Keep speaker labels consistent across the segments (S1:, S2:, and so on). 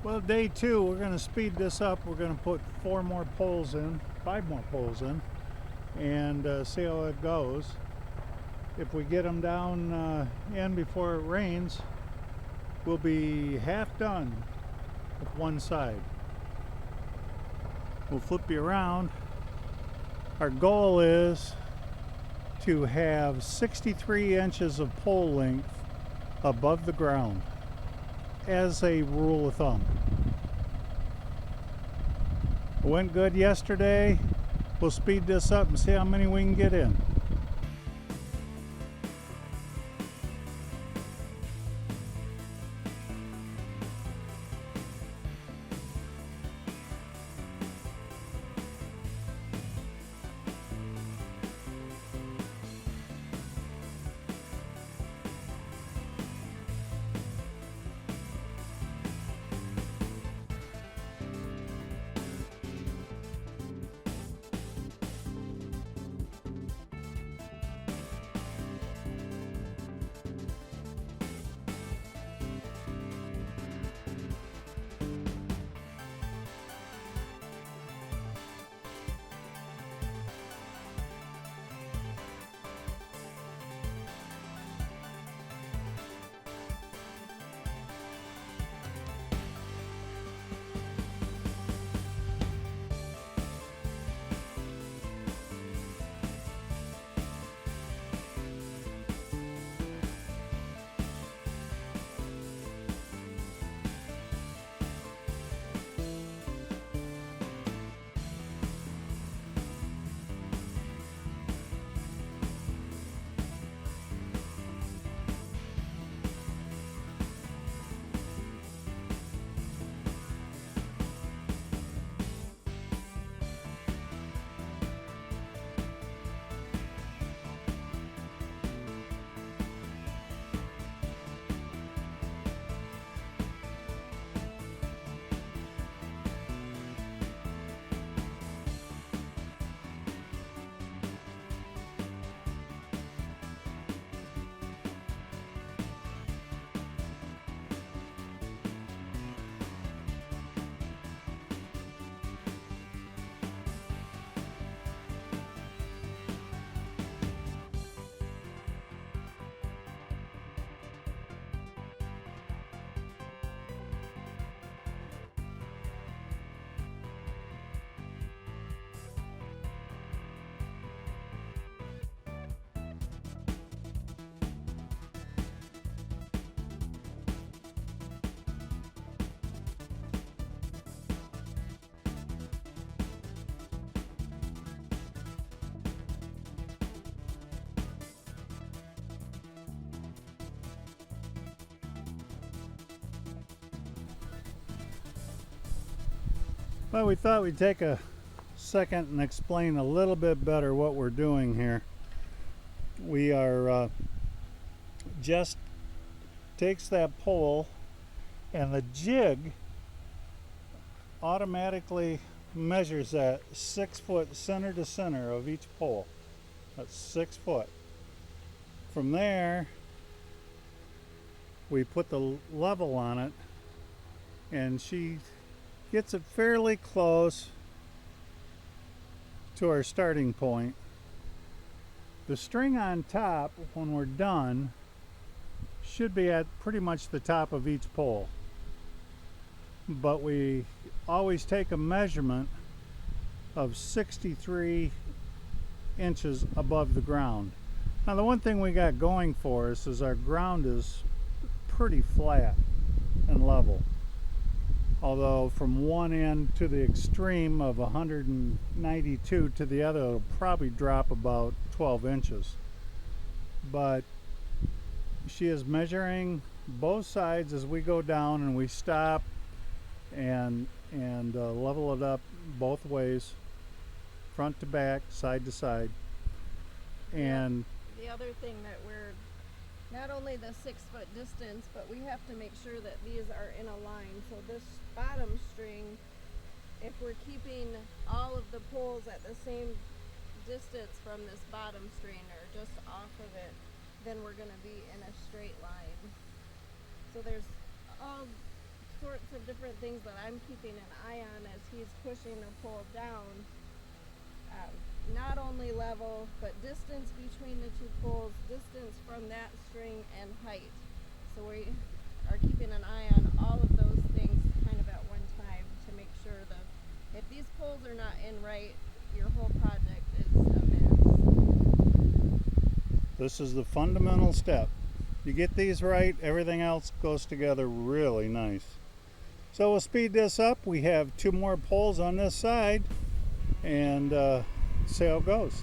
S1: Well, day two, we're going to speed this up. We're going to put 4 more poles in, 5 more poles in, and see how it goes. If we get them down in before it rains, we'll be half done with one side. We'll flip you around. Our goal is to have 63 inches of pole length above the ground as a rule of thumb. It went good yesterday. We'll speed this up and see how many we can get in. Well, we thought we'd take a second and explain a little bit better what we're doing here. We are just takes that pole, and the jig automatically measures that 6 foot center to center of each pole. That's 6 foot. From there, we put the level on it, and she gets it fairly close to our starting point. The string on top, when we're done, should be at pretty much the top of each pole. But we always take a measurement of 63 inches above the ground. Now, the one thing we got going for us is our ground is pretty flat and level. Although from one end to the extreme of 192 to the other, it'll probably drop about 12 inches. But she is measuring both sides as we go down, and we stop and level it up both ways, front to back, side to side. And
S2: the other thing that we're not only the 6 foot distance, but we have to make sure that these are in a line. So this bottom string, if we're keeping all of the poles at the same distance from this bottom string or just off of it, then we're going to be in a straight line. So there's all sorts of different things that I'm keeping an eye on as he's pushing the pole down. Not only level, but distance between the two poles, distance from that string, and height. So we are keeping an eye on all of those things kind of at one time to make sure that if these poles are not in right, your whole project is a mess.
S1: This is the fundamental step. You get these right, everything else goes together really nice. So we'll speed this up. We have 2 more poles on this side, and see how it goes.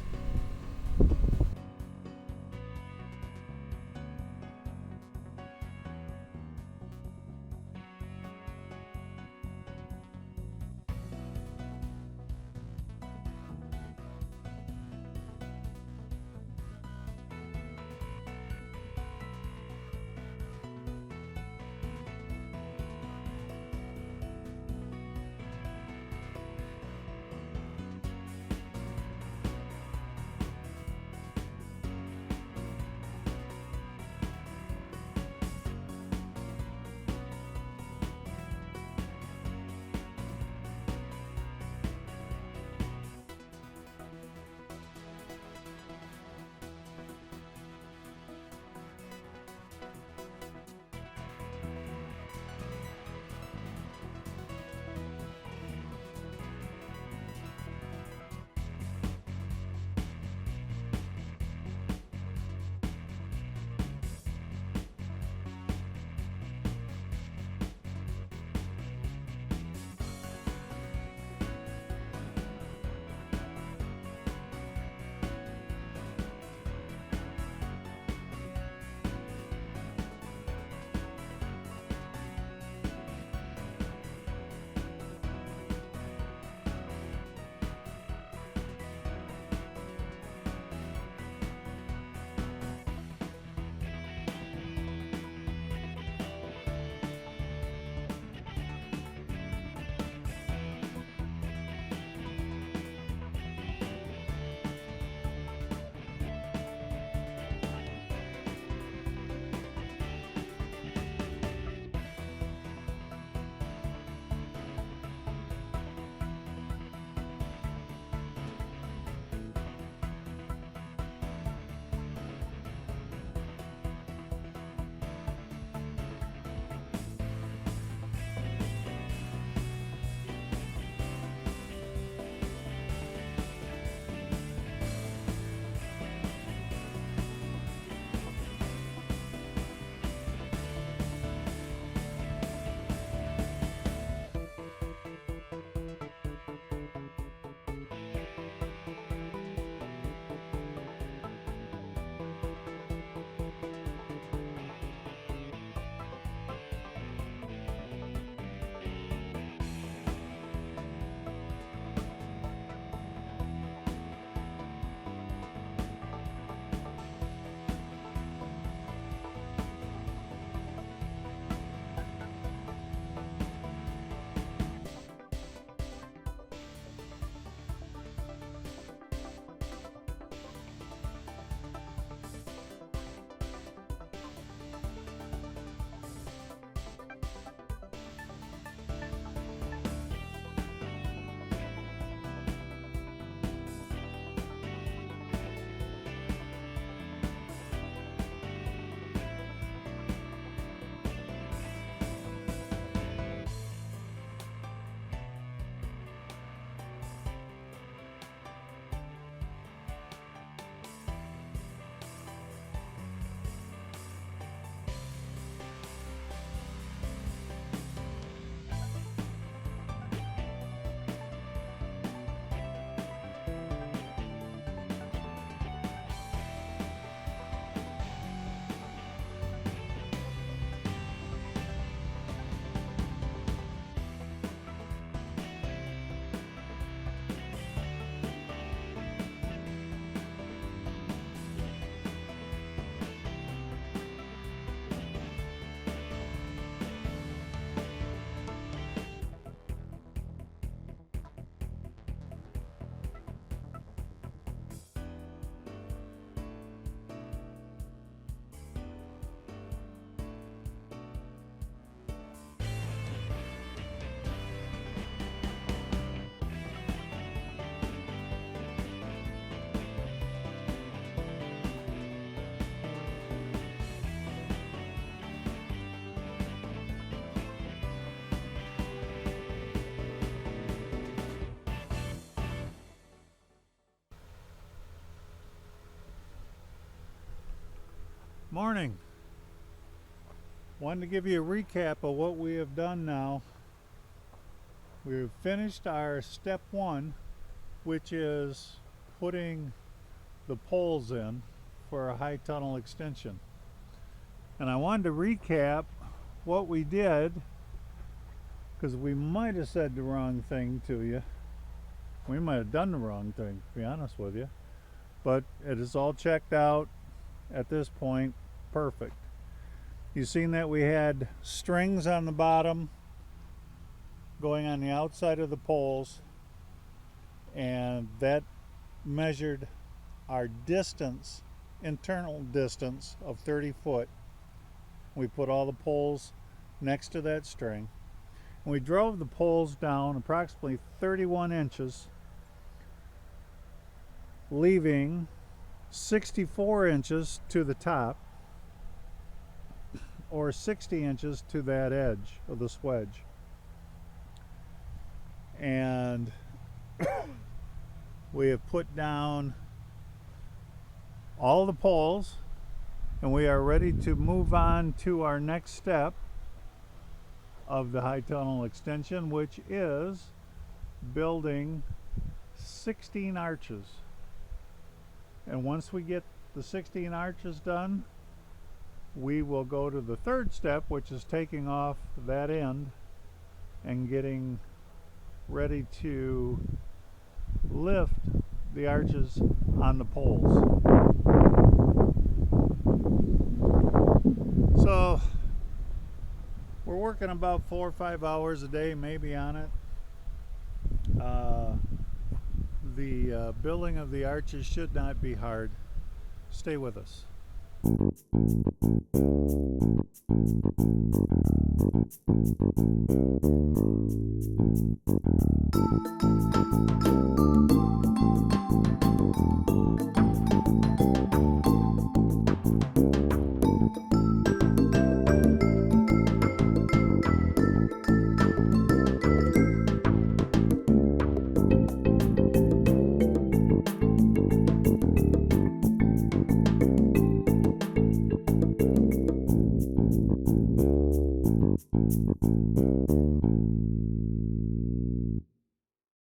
S1: Morning. Wanted to give you a recap of what we have done now. We've finished our step one, which is putting the poles in for a high tunnel extension. And I wanted to recap what we did, because we might have said the wrong thing to you. We might have done the wrong thing, to be honest with you. But it is all checked out at this point. Perfect. You've seen that we had strings on the bottom going on the outside of the poles, and that measured our distance, internal distance of 30 foot. We put all the poles next to that string, and we drove the poles down approximately 31 inches, leaving 64 inches to the top, or 60 inches to that edge of the swedge. And we have put down all the poles, and we are ready to move on to our next step of the high tunnel extension, which is building 16 arches. And once we get the 16 arches done, we will go to the third step, which is taking off that end and getting ready to lift the arches on the poles. So we're working about 4 or 5 hours a day maybe on it. The building of the arches should not be hard. Stay with us.